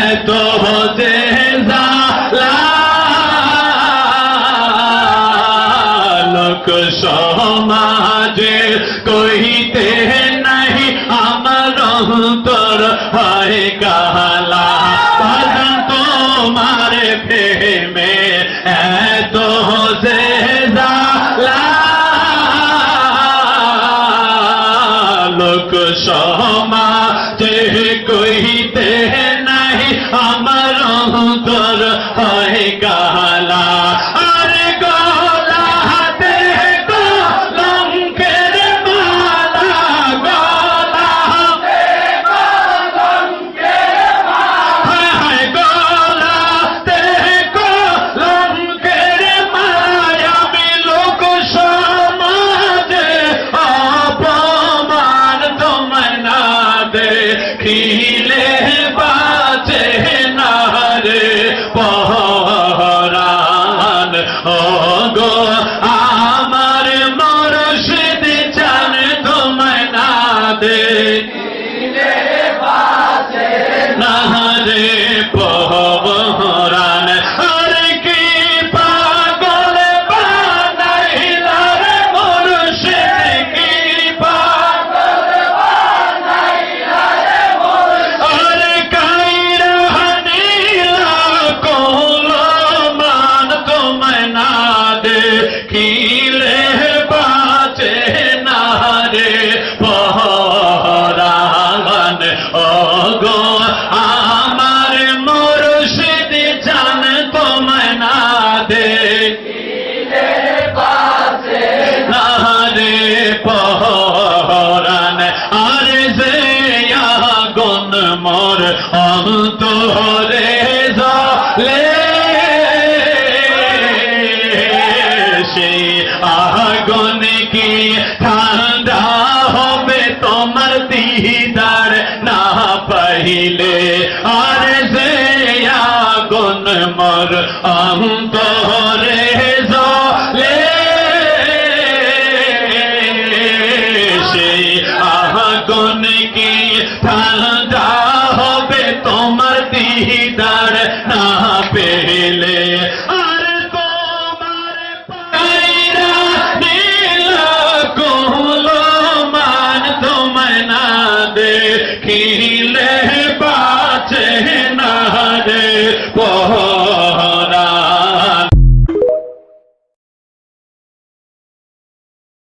এত যে জ্বালা লোক সমাজে কহিতে নাহি আমার অন্তর হয় কালা বাজান তোমার প্রেমে এত যে জ্বালা লোক সমাজে কহিতে নাহি আমার অন্তর হয় কালা আরে গলা হাতে কলঙ্কের মালা গলা হাতে কলঙ্কের মালা হায় গলা হাতে কলঙ্কের মালা আমি লোক সমাজে অপমান তোমায় না দেখিলে বাঁচে না রে পরাণ ও গো আমার মুর্শিদ চান তোমায় না দেখিলে বাঁচে না রে পরাণ আরে কি পাগল বানাইলা রে মুর্শিদ কি পাগল বানাইলা রে মুর্শিদ আরে কাইরা হানিলা কোল মান তোমায় না দেখিলে বাঁচে না রে পরাণ ও গো আমার মুর্শিদ জান তোমায় না দেখিলে বাঁচে না রে পরাণ আরে যে আগুন মোর অন্তরে জ্বলে সেই আগুন কি ঠান্ডা হবে তোমার দিদার না পাইলে আরে যে আগুন মোর অন্তরে জ্বলে সেই আগুন কি ঠান্ডা হবে তোমার দিদার না পেলে আর তোমার পায়রা নীলা কোল মান তোমায় না দেখিলে বাঁচে না রে